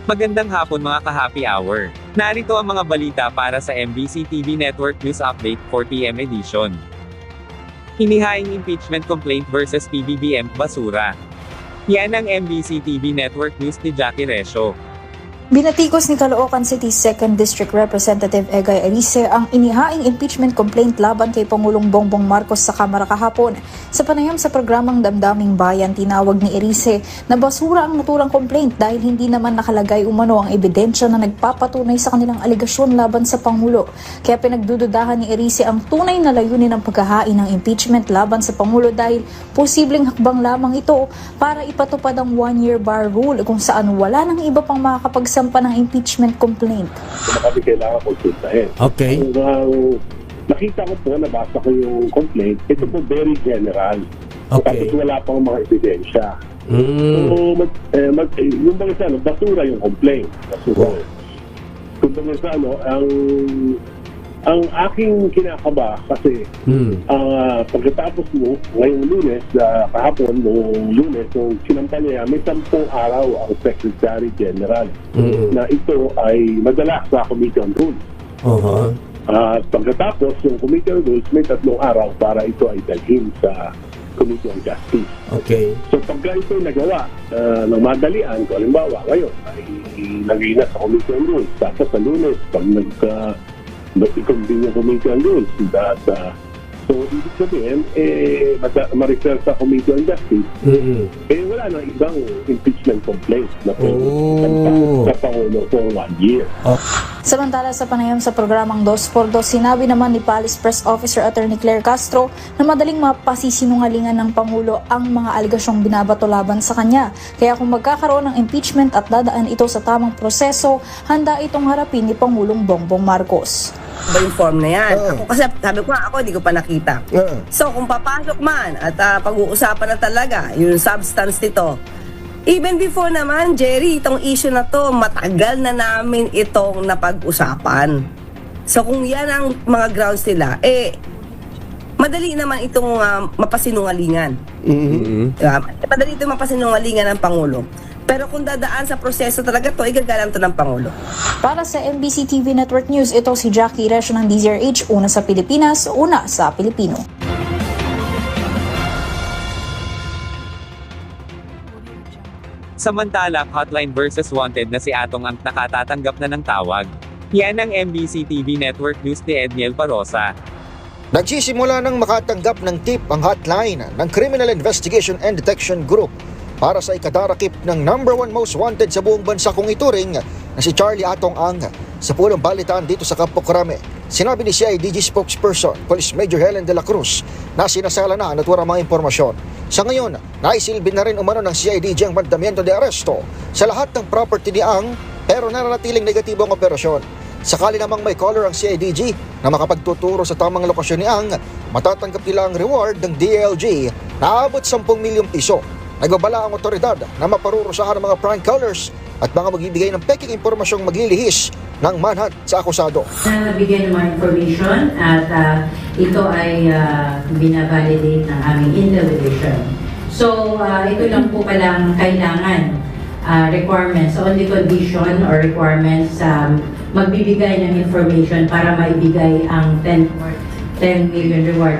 Magandang hapon mga ka-happy hour. Narito ang mga balita para sa MBC TV Network News Update 4 PM edition. Hinihaing impeachment complaint versus PBBM, basura. Yan ang MBC TV Network News ni Jackie Resio. Binatikos ni Caloocan City 2nd District Representative Egay Erice ang inihaing impeachment complaint laban kay Pangulong Bongbong Marcos sa Kamara kahapon. Sa panayam sa programang Damdaming Bayan, tinawag ni Erice na basura ang naturang complaint dahil hindi naman nakalagay umano ang ebidensya na nagpapatunay sa kanilang aligasyon laban sa Pangulo. Kaya pinagdududahan ni Erice ang tunay na layunin ng paghahain ng impeachment laban sa Pangulo dahil posibleng hakbang lamang ito para ipatupad ang one-year bar rule kung saan wala nang iba pang makakapagsampa ng impeachment complaint. Kami kailangan konsultahin. Okay. Nakita ko po, nabasa ko yung complaint, ito po very general. Okay. Tapos wala pang mga ebidensya. So, yung mga sa basura yung complaint. Basura. Kung mga sa ang aking kinakaba kasi pagkatapos mo, ngayong Lunes, kahapon, noong Lunes, nung sinampanya, may 10 araw ang Secretary General na ito ay madala sa Committee on Rules. At pagkatapos yung Committee on Rules, may 3 araw para ito ay dalhin sa Committee on Justice. Okay. So pagka ito nagawa ng madalian, kung halimbawa ngayon ay lagay na sa Committee on Rules, tapos sa Lunes, pag i-convene yung Committee on Rules, so ibig sabihin, ma-refer sa Committee on Justice, wala nang ibang impeachment complaint na sa Pangulo for 1 year. Samantala sa panayam sa programang 2x2, sinabi naman ni Palace Press Officer Attorney Claire Castro na madaling mapasisinungalingan ng Pangulo ang mga aligasyong binabato laban sa kanya. Kaya kung magkakaroon ng impeachment at dadaan ito sa tamang proseso, handa itong harapin ni Pangulong Bongbong Marcos. Ba yung form na yan? Ako kasi sabi ko ako hindi ko pa nakita. So kung papasok man at pag-uusapan na talaga yung substance nito, even before naman, Jerry, itong issue na to, matagal na namin itong napag-usapan. So kung yan ang mga grounds nila, madali naman itong mapasinungalingan. Madali itong mapasinungalingan ng Pangulo. Pero kung dadaan sa proseso talaga to, igagalang to ng Pangulo. Para sa MBC TV Network News, ito si Jackie Resio ng DZRH, una sa Pilipinas, una sa Pilipino. Samantala, hotline versus wanted na si Atong ang nakatatanggap na ng tawag. Yan ang MBC TV Network News ni Edniel Parosa. Nagsisimula ng makatanggap ng tip ang hotline ng Criminal Investigation and Detection Group para sa ikadarakip ng #1 most wanted sa buong bansa kung ituring na si Charlie Atong Ang. Sa pulong balitaan dito sa Campo Crame, sinabi ni CIDG spokesperson Police Major Helen de la Cruz na sinasala na at walang mga impormasyon. Sa ngayon, naisilbi na rin umano ng CIDG ang mandamiento de aresto sa lahat ng property ni Ang pero nananatiling negatibo ang operasyon. Sakali namang may caller ang CIDG na makapagtuturo sa tamang lokasyon ni Ang, matatanggap nila ang reward ng DLG na abot 10 milyong piso. Nagbabala ang otoridad na maparurusahan ng mga prank callers at mga magbibigay ng peking impormasyong maglilihis ng manhunt sa akusado. Nabigyan ng mga information at ito ay binavalidate ng aming Intel Division. So ito lang po palang kailangan requirements, only condition or requirements magbibigay ng information para maibigay ang 10 million reward.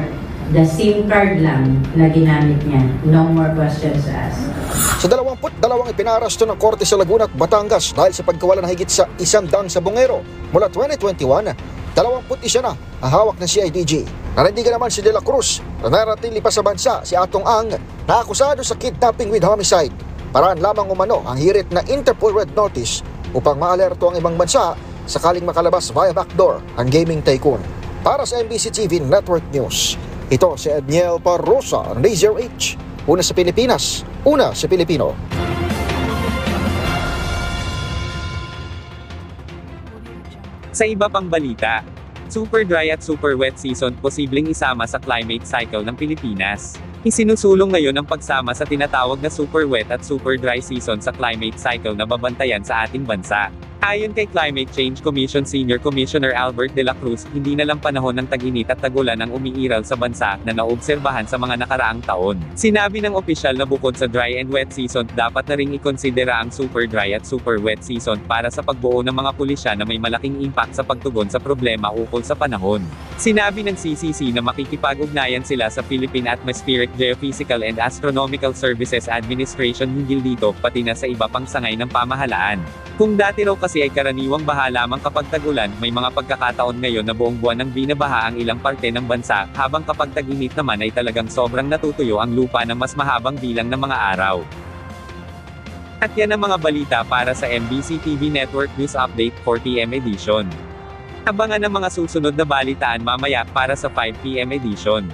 The SIM card lang na ginamit niya. No more questions asked. Sa 22 ipinarasto ng korte sa Laguna at Batangas dahil sa pagkawala ng higit sa 100 sabongero mula 2021, 21 na ang hawak ng CIDG. Nanindigan naman si De La Cruz na naratili pa sa bansa si Atong Ang na akusado sa kidnapping with homicide. Paraan lamang umano ang hirit na Interpol Red Notice upang maalerto ang ibang bansa sakaling makalabas via backdoor ang gaming tycoon. Para sa MBC TV Network News, ito si Edniel Parosa ng DZRH, una sa Pilipinas, una sa Pilipino. Sa iba pang balita, super dry at super wet season posibleng isama sa climate cycle ng Pilipinas. Isinusulong ngayon ang pagsama sa tinatawag na super wet at super dry season sa climate cycle na babantayan sa ating bansa. Ayon kay Climate Change Commission Senior Commissioner Albert de la Cruz, hindi na lang panahon ng tag-init at tag-ulan ang umiiral sa bansa na naobserbahan sa mga nakaraang taon. Sinabi ng opisyal na bukod sa dry and wet season, dapat na ring ikonsidera ang super dry at super wet season para sa pagbuo ng mga pulisya na may malaking impact sa pagtugon sa problema ukol sa panahon. Sinabi ng CCC na makikipag-ugnayan sila sa Philippine Atmospheric Geophysical and Astronomical Services Administration hinggil dito, pati na sa iba pang sangay ng pamahalaan. Kung dati raw kasi ay karaniwang baha lamang kapag tag-ulan, may mga pagkakataon ngayon na buong buwan ang binabaha ang ilang parte ng bansa, habang kapag tag-init naman ay talagang sobrang natutuyo ang lupa ng mas mahabang bilang ng mga araw. At yan ang mga balita para sa MBC TV Network News Update 4 PM edition. Abangan ang mga susunod na balitaan mamaya para sa 5 PM edition.